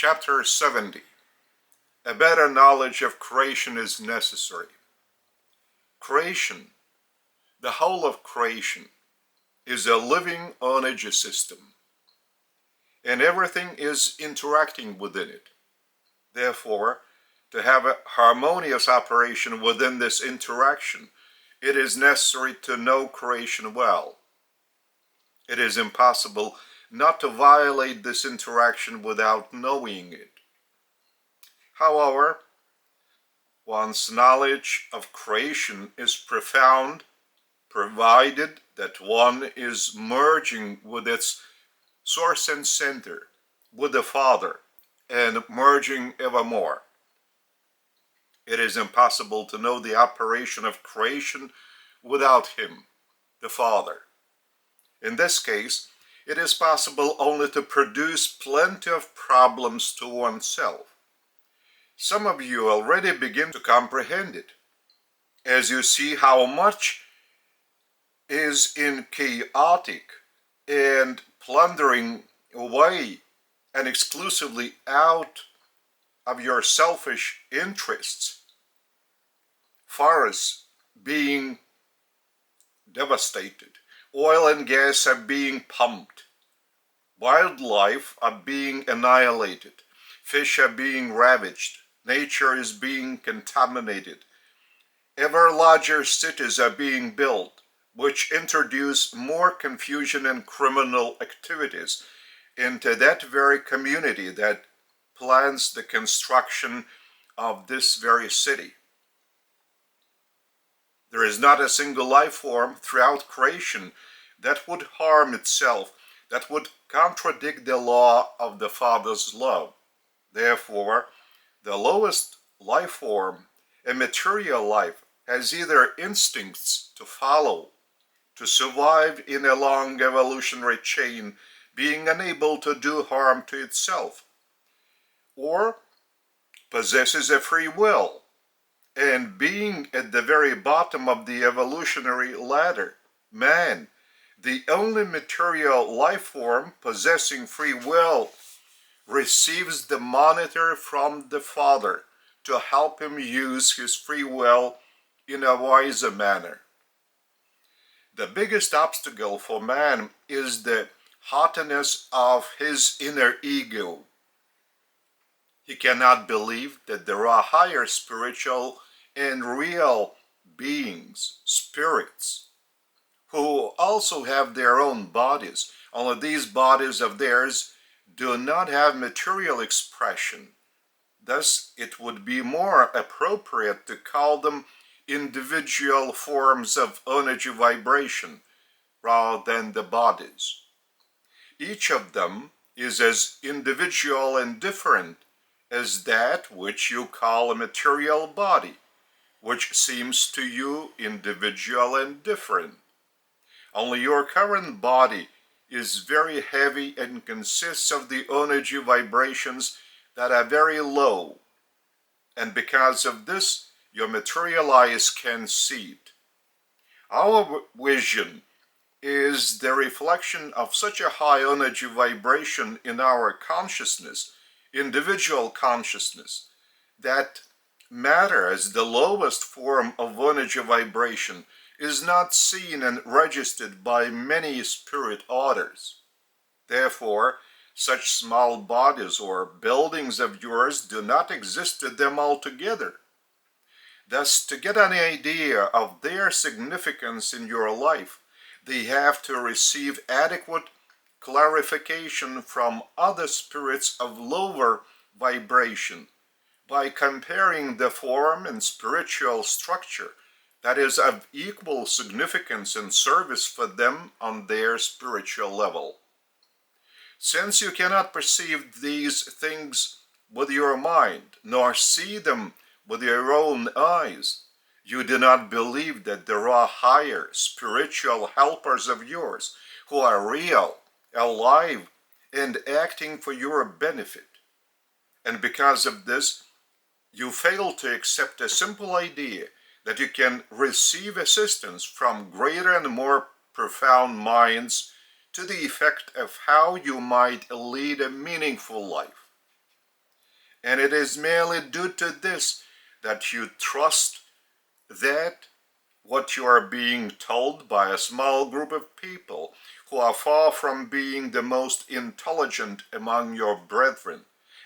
Chapter 70. A better knowledge of creation is necessary. Creation, the whole of creation, is a living energy system, and everything is interacting within it. Therefore, to have a harmonious operation within this interaction, it is necessary to know creation well. It is impossible not to violate this interaction without knowing it. However, one's knowledge of creation is profound, provided that one is merging with its source and center, with the Father, and merging evermore. It is impossible to know the operation of creation without Him, the Father. In this case, it is possible only to produce plenty of problems to oneself. Some of you already begin to comprehend it, as you see how much is in chaotic and plundering way and exclusively out of your selfish interests. Forests being devastated, oil and gas are being pumped, wildlife are being annihilated, fish are being ravaged, nature is being contaminated, ever larger cities are being built, which introduce more confusion and criminal activities into that very community that plans the construction of this very city. There is not a single life form throughout creation that would harm itself, that would contradict the law of the Father's love. Therefore, the lowest life form, a material life, has either instincts to follow, to survive in a long evolutionary chain, being unable to do harm to itself, or possesses a free will, and being at the very bottom of the evolutionary ladder, man, the only material life form possessing free will, receives the monitor from the Father to help him use his free will in a wiser manner. The biggest obstacle for man is the haughtiness of his inner ego. He cannot believe that there are higher spiritual and real beings, spirits, who also have their own bodies, only these bodies of theirs do not have material expression. Thus, it would be more appropriate to call them individual forms of energy vibration rather than the bodies. Each of them is as individual and different as that which you call a material body, which seems to you individual and different. Only your current body is very heavy and consists of the energy vibrations that are very low, and because of this, your material eyes can see it. Our vision is the reflection of such a high energy vibration in our consciousness, individual consciousness, that matter as the lowest form of energy vibration is not seen and registered by many spirit orders. Therefore, such small bodies or buildings of yours do not exist to them altogether. Thus, to get an idea of their significance in your life, they have to receive adequate clarification from other spirits of lower vibration by comparing the form and spiritual structure that is of equal significance and service for them on their spiritual level. Since you cannot perceive these things with your mind, nor see them with your own eyes, you do not believe that there are higher spiritual helpers of yours who are real, alive, and acting for your benefit. And because of this, you fail to accept a simple idea that you can receive assistance from greater and more profound minds to the effect of how you might lead a meaningful life. And it is merely due to this that you trust that what you are being told by a small group of people who are far from being the most intelligent among your brethren,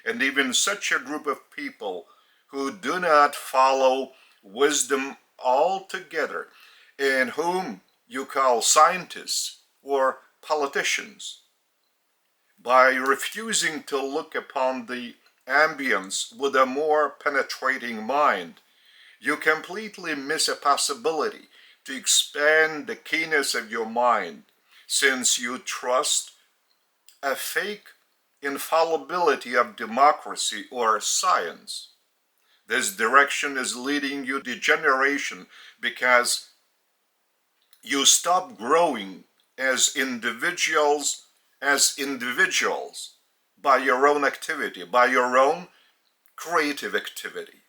and even such a group of people who do not follow wisdom altogether, and whom you call scientists or politicians. By refusing to look upon the ambience with a more penetrating mind, you completely miss a possibility to expand the keenness of your mind, since you trust a fake infallibility of democracy or science. This direction is leading you to degeneration because you stop growing as individuals by your own activity, by your own creative activity.